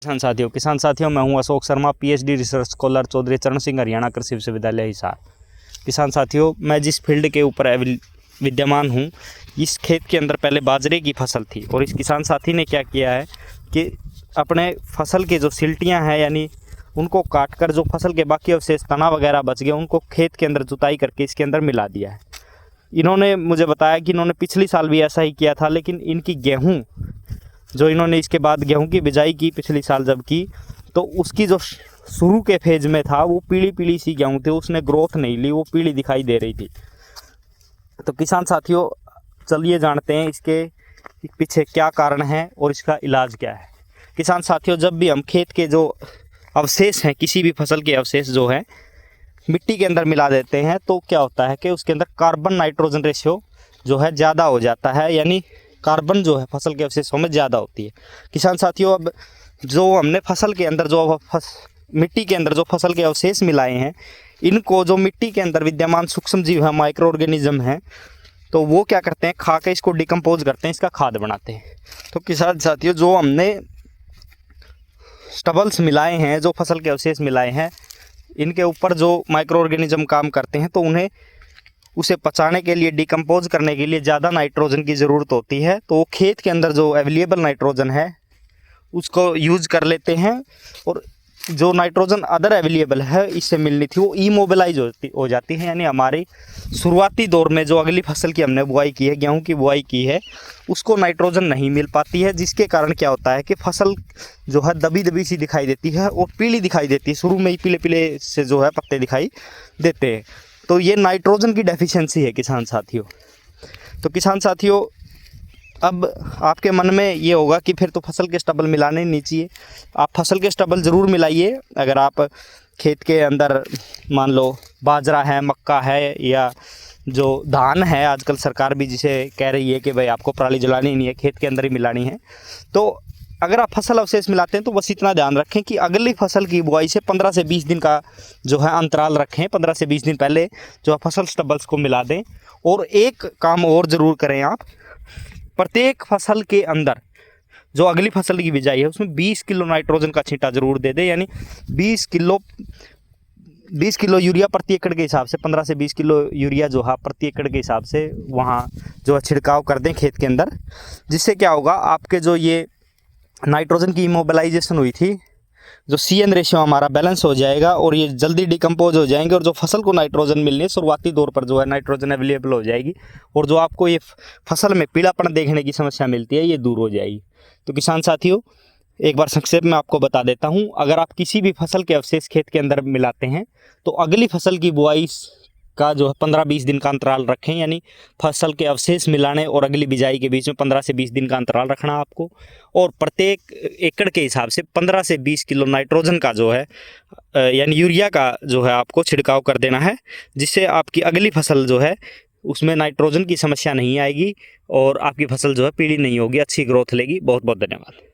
किसान साथियों मैं हूं Ashok Sharma, PhD research scholar, Chaudhary Charan Singh Haryana कृषि विश्वविद्यालय हिसार। किसान साथियों, मैं जिस फील्ड के ऊपर विद्यमान हूं, इस खेत के अंदर पहले बाजरे की फसल थी और इस किसान साथी ने क्या किया है कि अपने फसल के जो सिल्टियां हैं यानी उनको काट कर जो फसल के बाकी अवशेष तना वगैरह बच गए उनको खेत के अंदर जुताई करके इसके अंदर मिला दिया है। इन्होंने मुझे बताया कि इन्होंने पिछली साल भी ऐसा ही किया था, लेकिन इनकी गेहूँ जो इन्होंने इसके बाद गेहूं की बिजाई की पिछली साल जब की, तो उसकी जो शुरू के फेज में था वो पीली पीली सी गेहूं थी, उसने ग्रोथ नहीं ली, वो पीली दिखाई दे रही थी। तो किसान साथियों, चलिए जानते हैं इसके पीछे क्या कारण है और इसका इलाज क्या है। किसान साथियों, जब भी हम खेत के जो अवशेष हैं, किसी भी फसल के अवशेष जो है मिट्टी के अंदर मिला देते हैं, तो क्या होता है कि उसके अंदर कार्बन नाइट्रोजन रेशियो जो है ज़्यादा हो जाता है, यानी कार्बन जो है फसल के अवशेषों में ज़्यादा होती है। किसान साथियों, अब जो हमने फसल के अंदर जो मिट्टी के अंदर जो फसल के अवशेष मिलाए हैं, इनको जो मिट्टी के अंदर विद्यमान सूक्ष्म जीव है, माइक्रो ऑर्गेनिज्म हैं, तो वो क्या करते हैं, खा के इसको डिकम्पोज करते हैं, इसका खाद बनाते हैं। तो किसान साथियों, जो हमने स्टबल्स मिलाए हैं, जो फसल के अवशेष मिलाए हैं, इनके ऊपर जो माइक्रो ऑर्गेनिज्म काम करते हैं, तो उन्हें उसे पचाने के लिए, डिकम्पोज करने के लिए ज़्यादा नाइट्रोजन की ज़रूरत होती है। तो खेत के अंदर जो अवेलेबल नाइट्रोजन है उसको यूज़ कर लेते हैं और जो नाइट्रोजन अदर अवेलेबल है इससे मिलनी थी वो ईमोबिलाइज हो जाती है, यानी हमारी शुरुआती दौर में जो अगली फसल की हमने बुआई की है, गेहूं की बुआई की है, उसको नाइट्रोजन नहीं मिल पाती है, जिसके कारण क्या होता है कि फसल जो है दबी दबी सी दिखाई देती है और पीली दिखाई देती है। शुरू में ही पीले पीले से जो है पत्ते दिखाई देते हैं। तो ये नाइट्रोजन की डेफिशिएंसी है किसान साथियों। तो किसान साथियों, अब आपके मन में ये होगा कि फिर तो फसल के स्टबल मिलाने नहीं चाहिए। आप फसल के स्टबल ज़रूर मिलाइए। अगर आप खेत के अंदर मान लो बाजरा है, मक्का है या जो धान है, आजकल सरकार भी जिसे कह रही है कि भाई आपको पराली जलानी नहीं है, खेत के अंदर ही मिलानी है, तो अगर आप फसल अवशेष मिलाते हैं तो बस इतना ध्यान रखें कि अगली फसल की बुआई से 15 से 20 दिन का जो है अंतराल रखें। 15 से 20 दिन पहले जो है फसल स्टबल्स को मिला दें। और एक काम और ज़रूर करें, आप प्रत्येक फसल के अंदर जो अगली फसल की बिजाई है उसमें 20 किलो नाइट्रोजन का छींटा ज़रूर दे दें, यानी 20 किलो यूरिया प्रति एकड़ के हिसाब से, 15 से 20 किलो यूरिया जो है प्रति एकड़ के हिसाब से वहाँ जो है छिड़काव कर दें खेत के अंदर। जिससे क्या होगा, आपके जो ये नाइट्रोजन की इमोबिलाइजेशन हुई थी, जो CN रेशियो हमारा बैलेंस हो जाएगा और ये जल्दी डिकम्पोज हो जाएंगे और जो फसल को नाइट्रोजन मिलनी है शुरुआती दौर पर जो है नाइट्रोजन अवेलेबल हो जाएगी और जो आपको ये फसल में पीलापन देखने की समस्या मिलती है ये दूर हो जाएगी। तो किसान साथियों, एक बार संक्षेप में आपको बता देता हूँ, अगर आप किसी भी फसल के अवशेष खेत के अंदर मिलाते हैं तो अगली फसल की बुआई का जो है 15-20 दिन का अंतराल रखें, यानी फसल के अवशेष मिलाने और अगली बिजाई के बीच में 15 से 20 दिन का अंतराल रखना आपको। और प्रत्येक एकड़ के हिसाब से 15 से 20 किलो नाइट्रोजन का जो है यानी यूरिया का जो है आपको छिड़काव कर देना है, जिससे आपकी अगली फसल जो है उसमें नाइट्रोजन की समस्या नहीं आएगी और आपकी फसल जो है पीली नहीं होगी, अच्छी ग्रोथ लेगी। बहुत बहुत धन्यवाद।